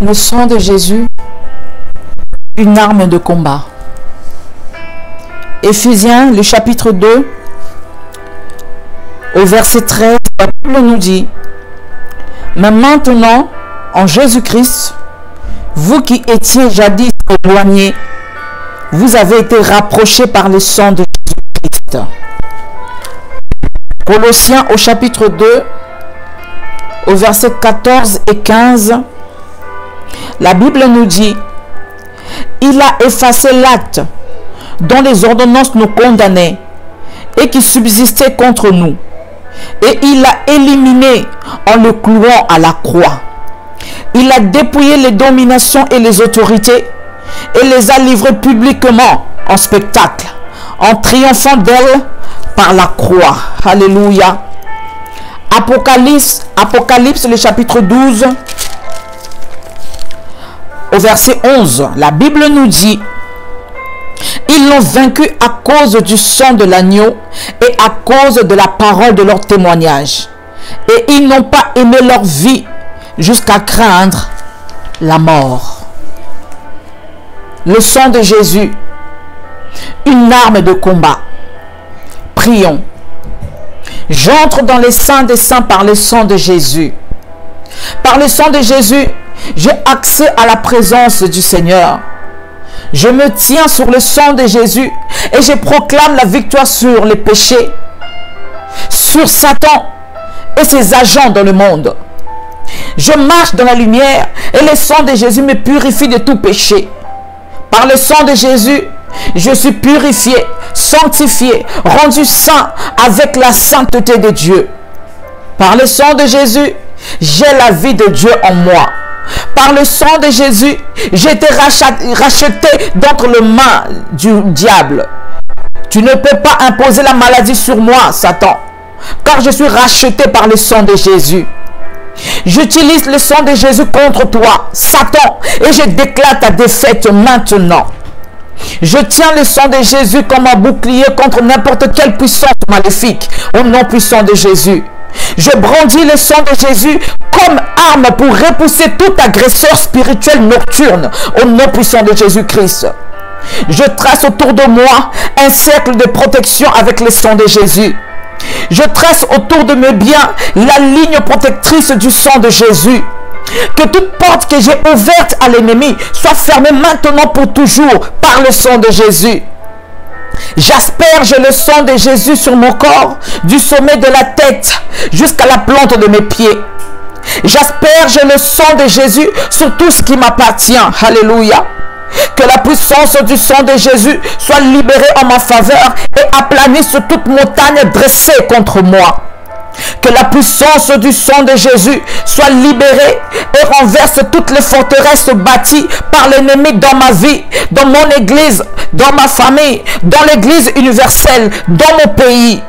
Le sang de Jésus, une arme de combat. Éphésiens, le chapitre 2, au verset 13, la Bible nous dit: mais maintenant, en Jésus-Christ, vous qui étiez jadis éloignés, vous avez été rapprochés par le sang de Jésus-Christ. Colossiens au chapitre 2, au verset 14 et 15, la Bible nous dit: il a effacé l'acte dont les ordonnances nous condamnaient et qui subsistait contre nous, et il l'a éliminé en le clouant à la croix. Il a dépouillé les dominations et les autorités et les a livrées publiquement en spectacle, en triomphant d'elles par la croix. Alléluia. Apocalypse, le chapitre 12, au verset 11, la Bible nous dit: ils l'ont vaincu à cause du sang de l'agneau et à cause de la parole de leur témoignage. Et ils n'ont pas aimé leur vie jusqu'à craindre la mort. Le sang de Jésus, une arme de combat. Prions. J'entre dans les saints des saints par le sang de Jésus. Par le sang de Jésus, j'ai accès à la présence du Seigneur. Je me tiens sur le sang de Jésus et je proclame la victoire sur les péchés, sur Satan et ses agents dans le monde. Je marche dans la lumière et le sang de Jésus me purifie de tout péché. Par le sang de Jésus, je suis purifié, sanctifié, rendu saint avec la sainteté de Dieu. Par le sang de Jésus, j'ai la vie de Dieu en moi. Par le sang de Jésus, j'ai été racheté d'entre les mains du diable. Tu ne peux pas imposer la maladie sur moi, Satan, car je suis racheté par le sang de Jésus. J'utilise le sang de Jésus contre toi, Satan, et je déclare ta défaite maintenant. Je tiens le sang de Jésus comme un bouclier contre n'importe quelle puissance maléfique, au nom puissant de Jésus. Je brandis le sang de Jésus comme arme pour repousser tout agresseur spirituel nocturne, au nom puissant de Jésus-Christ. Je trace autour de moi un cercle de protection avec le sang de Jésus. Je trace autour de mes biens la ligne protectrice du sang de Jésus. Que toute porte que j'ai ouverte à l'ennemi soit fermée maintenant pour toujours par le sang de Jésus. J'asperge le sang de Jésus sur mon corps, du sommet de la tête jusqu'à la plante de mes pieds. J'asperge le sang de Jésus sur tout ce qui m'appartient. Alléluia. Que la puissance du sang de Jésus soit libérée en ma faveur et aplanie sur toute montagne dressée contre moi. Que la puissance du sang de Jésus soit libérée et renverse toutes les forteresses bâties par l'ennemi dans ma vie, dans mon église, dans ma famille, dans l'église universelle, dans mon pays.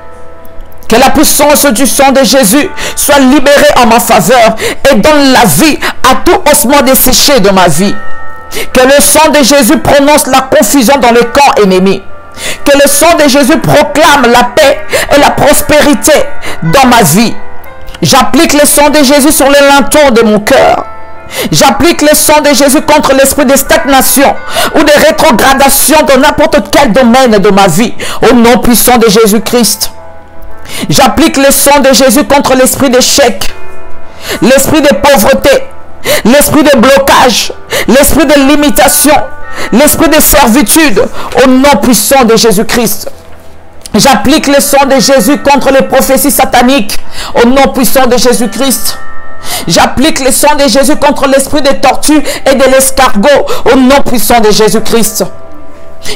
Que la puissance du sang de Jésus soit libérée en ma faveur et donne la vie à tout ossement desséché de ma vie. Que le sang de Jésus prononce la confusion dans le camp ennemi. Que le sang de Jésus proclame la paix et la prospérité dans ma vie. J'applique le sang de Jésus sur les lintons de mon cœur. J'applique le sang de Jésus contre l'esprit de stagnation ou de rétrogradation dans n'importe quel domaine de ma vie, au nom puissant de Jésus-Christ. J'applique le sang de Jésus contre l'esprit d'échec, l'esprit de pauvreté, l'esprit de blocage, l'esprit de limitation, l'esprit de servitude, au nom puissant de Jésus-Christ. J'applique le sang de Jésus contre les prophéties sataniques, au nom puissant de Jésus-Christ. J'applique le sang de Jésus contre l'esprit de tortue et de l'escargot, au nom puissant de Jésus-Christ.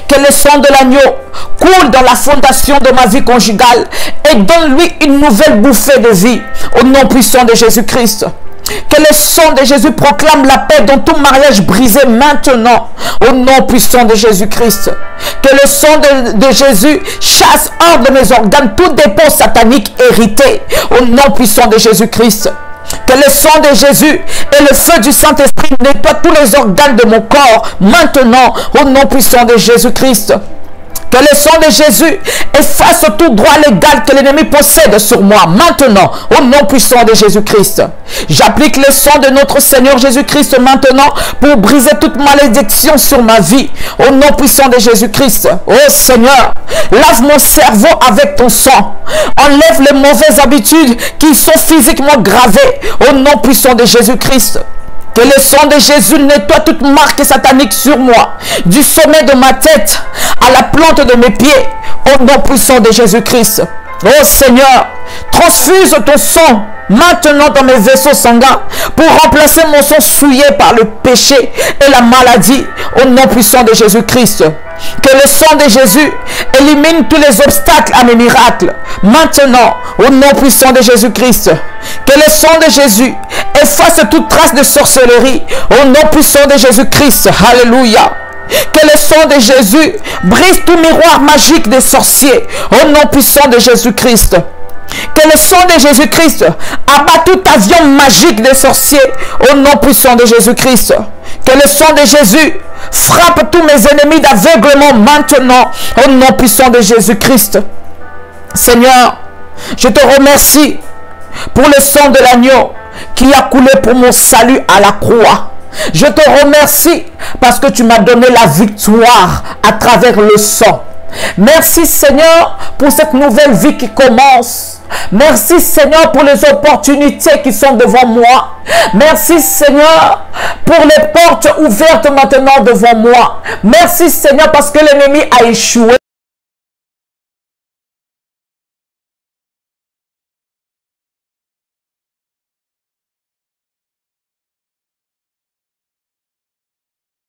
Que le sang de l'agneau coule dans la fondation de ma vie conjugale et donne-lui une nouvelle bouffée de vie, au nom puissant de Jésus-Christ. Que le sang de Jésus proclame la paix dans tout mariage brisé maintenant, au nom puissant de Jésus-Christ. Que le sang de Jésus chasse hors de mes organes tout dépôt satanique hérité, au nom puissant de Jésus-Christ. Que le sang de Jésus et le feu du Saint-Esprit nettoient tous les organes de mon corps maintenant, au nom puissant de Jésus-Christ. Que le sang de Jésus efface tout droit légal que l'ennemi possède sur moi. Maintenant, au nom puissant de Jésus-Christ, j'applique le sang de notre Seigneur Jésus-Christ maintenant pour briser toute malédiction sur ma vie. Au nom puissant de Jésus-Christ. Oh Seigneur, lave mon cerveau avec ton sang. Enlève les mauvaises habitudes qui sont physiquement gravées. Au nom puissant de Jésus-Christ. Que le sang de Jésus nettoie toute marque satanique sur moi, du sommet de ma tête à la plante de mes pieds, au nom puissant de Jésus-Christ. Oh Seigneur, transfuse ton sang maintenant dans mes vaisseaux sanguins pour remplacer mon sang souillé par le péché et la maladie, au nom puissant de Jésus-Christ. Que le sang de Jésus élimine tous les obstacles à mes miracles. Maintenant, au nom puissant de Jésus-Christ. Que le sang de Jésus efface toute trace de sorcellerie. Au nom puissant de Jésus-Christ. Alléluia. Que le sang de Jésus brise tout miroir magique des sorciers. Au nom puissant de Jésus-Christ. Que le sang de Jésus-Christ abat tout avion magique des sorciers. Au nom puissant de Jésus-Christ. Que le sang de Jésus frappe tous mes ennemis d'aveuglement maintenant. Au nom puissant de Jésus-Christ. Seigneur, je te remercie pour le sang de l'agneau qui a coulé pour mon salut à la croix. Je te remercie parce que tu m'as donné la victoire à travers le sang. Merci Seigneur pour cette nouvelle vie qui commence. Merci Seigneur pour les opportunités qui sont devant moi. Merci Seigneur pour les portes ouvertes maintenant devant moi. Merci Seigneur parce que l'ennemi a échoué.